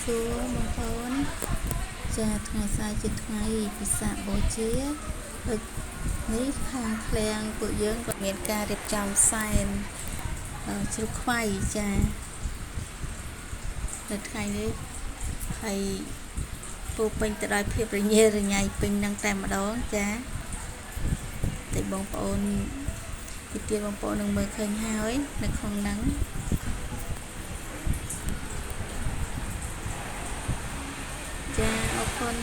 សួរបងប្អូនចាថ្ងៃស្អែកជាថ្ងៃពិសាខបូជាដូចនេះខាងឃ្លាំងពួកយើងក៏មានការរៀបចំសែនជ្រូកខ្វៃចានៅថ្ងៃនេះហើយពោពេញទៅដោយភាពរញ៉េរញ៉ៃពេញនឹងតែម្ដងចាតែបងប្អូនទីទៀតបងប្អូននឹងមើលឃើញហើយនៅក្នុងហ្នឹងចាអរគុណ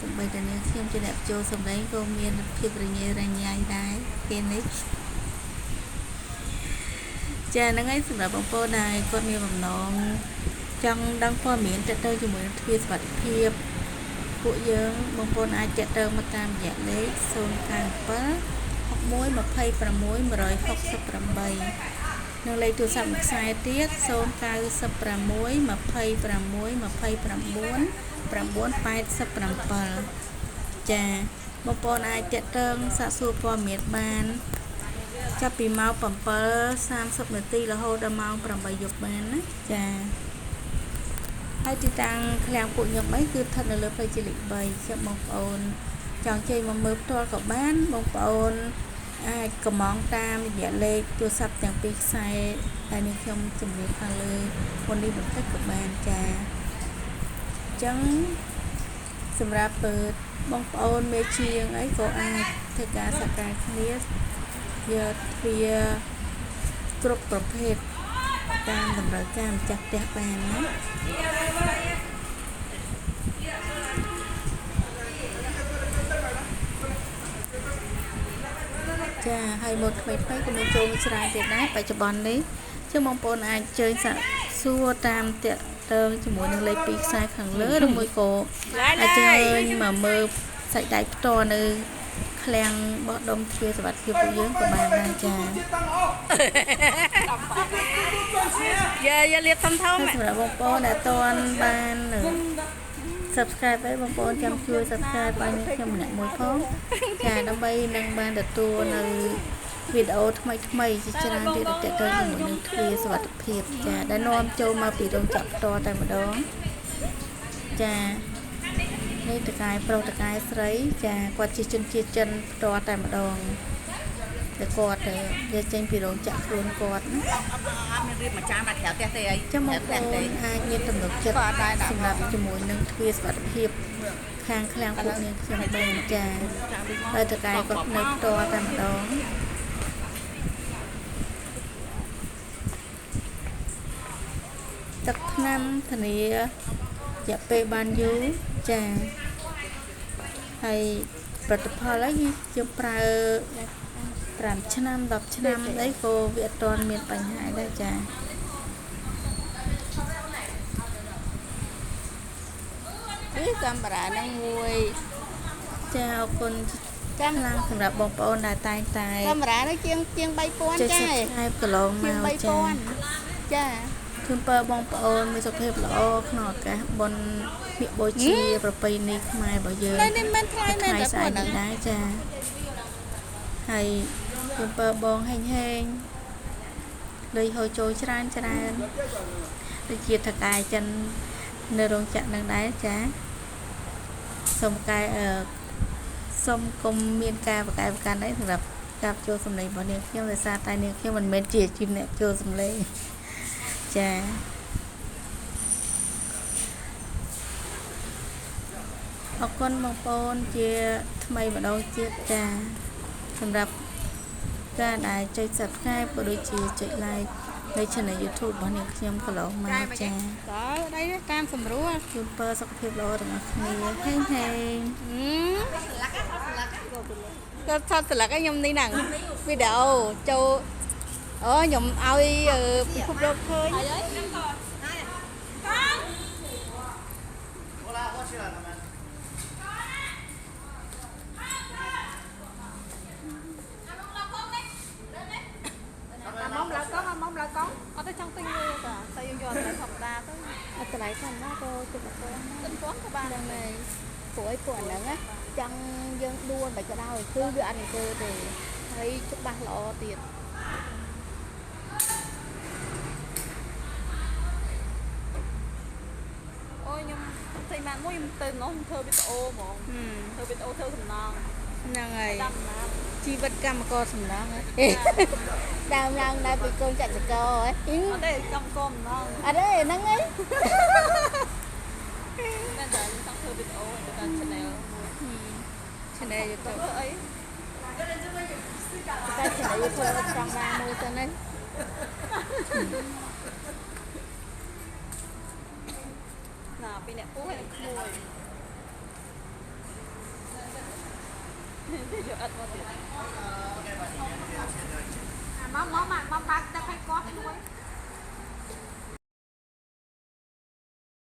សម្បីតែនាងខ្ញុំជាអ្នកចូលសម្ដែងក៏មានភាពរញ៉េរញ៉ៃដែរពេលនេះចាហ្នឹងហើយសម្រាប់បងប្អូនដែលគាត់មានបំណងចង់ដឹងព័ត៌មានទាក់ទងជាមួយនឹងទ្វារសុវត្ថិភាពពួកយើងបងប្អូនអាចទាក់ទងមកតាមរយៈលេខ097 61 26 168និងលេខទូរស័ព្ទមួយខ្សែទៀត096 26 29 987ចាបងប្អូនអាចទាក់ទងសាកសួរព័ត៌មានបានចាប់ពីម៉ោង 7:30 នាទីរហូតដល់ម៉ោង 8 យប់បានណាចាហើយទីតាំងឃ្លាំងពួកខ្ញុំគឺស្ថិតនៅលើផ្លូវជាតិលេខ 3ចាំបងប្អូនចង់ជិះមកមើលផ្ទាល់ក៏បានបងប្អូនអាចកំងតាមរយៈលេខទូរស័ព្ទទាំងពីរខ្សែដែលនេះខ្ញុំជំរាបខាងលើមុននេះបន្តិចក៏បានចាអញ្ចឹងសម្រាប់បងប្អូនមេជាងអីក៏អាចធ្វើការសហការគ្នាយកទ្វារគ្រប់ប្រភេទតាមតម្រូវការម្ចាស់ផ្ទះបានណាចាហើយមកថ្មីៗក៏មានចូលច្រើនទៀតដែរបច្ចុប្បន្ននេះចឹងបងប្អូនអាចជើញសាកសួរតាមតាក់ទងជាមួយនឹងលេខ2ខ្សែខាងលើឬមួយក៏អាចជើញមកមើលសាច់ដៃផ្ទាល់នៅឃ្លាំងបោះដុំទ្វារសុវត្ថិភាពពួកយើងក៏បានដែរចាយាលាបធំសម្រាប់បងប្អូនដែលអត់ទាន់បាន subscribe ឲ្យបងប្អូនចាំជួយ subscribe ឲ្យខ្ញុំម្នាក់មួយផងចាដើម្បីនឹងបានទទួលនៅវីដេអូថ្មីជាច្រើនទៀតទាក់ទងជាមួយនឹងទ្វារសុវត្ថិភាពចាដែលនាំចូលមកពីរោងចក្រផ្ទាល់តែម្ដងចានេះតកែប្រុសតកែស្រីចាគាត់ជាជនជាតិចិនផ្ទាល់តែម្ដងតែគាត់យកចេញពីរោងចក្រខ្លួនគាត់ណាមានរៀបមួយចានមកក្រៅផ្ទះទេអីចាំមកផ្ទះទេអាចមានទំនុកចិត្តសម្រាប់ជាមួយនឹងទ្វារសុវត្ថិភាពខាងឃ្លាំងពួកនាងខ្ញុំបានចាហើយតកែគាត់នៅផ្ទាល់តែម្ដងទឹកថ្នាំធានារយៈពេលបានយូរចាហើយផលិតផលអីយើងប្រើ5ឆ្នាំ10ឆ្នាំអីក៏វាអត់ទាន់មានបញ្ហាដែរចានេះកាមេរ៉ានឹងមួយចាអរគុណចាំឡើងសម្រាប់បងប្អូនដែលតែងតែកាមេរ៉ានេះជាង 3000 ចាកន្លងមកចាចាជូនពរបងប្អូនមានសុខភាពល្អក្នុងឱកាសបុណ្យពាក្យបូជាប្រពៃណីខ្មែររបស់យើងនេះមិនថ្លៃមែនតែប៉ុណ្ណឹងដែរចាហើយជូនពរបងហេងលុយហូរចូលច្រើនដូចជាថកែចិននៅរោងចក្រនឹងដែរចាសូមគុំមានការប្រកែកប្រកាន់អីសម្រាប់ការចូលសម្លេងរបស់នាងខ្ញុំដោយសារតែនាងខ្ញុំមិនមែនជាជីវអ្នកចូលសម្លេងចាអរគុណបងប្អូនជាថ្មីម្ដងទៀតចាសម្រាប់ការដែលចុច Subscribe ក៏ដូចជាចុច Like នៅ Channel YouTube របស់នាងខ្ញុំកន្លងមកចាដៃតាមសម្រួលជូនពរសុខភាពល្អទាំងអស់គ្នាហេងគាត់ថតស្លឹកឲ្យខ្ញុំនេះហ្នឹងវីដេអូចូលអូខ្ញុំឲ្យពិភពលោកឃើញmong là con ở đây trong tinh luôn cả tại vì giờ là học đa tới ở cái này thành nó cô chụp một con tính toán của ba lần này tuổi nữa á trong dân đua bảy cái đau cứ đưa anh cơ thì thấy chút bạc lọ tiền ôi nhưng thì mà mỗi em tên nó không thơ biết ô mà thơ biết ô thơ thầm non ហ្នឹងហើយ đâm mà ជីវិតកម្មករសំណងដើមឡើងដល់ពីកូនកសិករហ៎ ở đây trong cơm non អត់ទេហ្នឹងហើយ nên là trong thơ biết ô người ta channel Channel YouTube thơ ấy តែ Channel YouTube ចង់បានមួយទៅនេះ nào bị nè ú hay là mùi thì giờ ăn vào tiền mắm bạc ta phải có luôn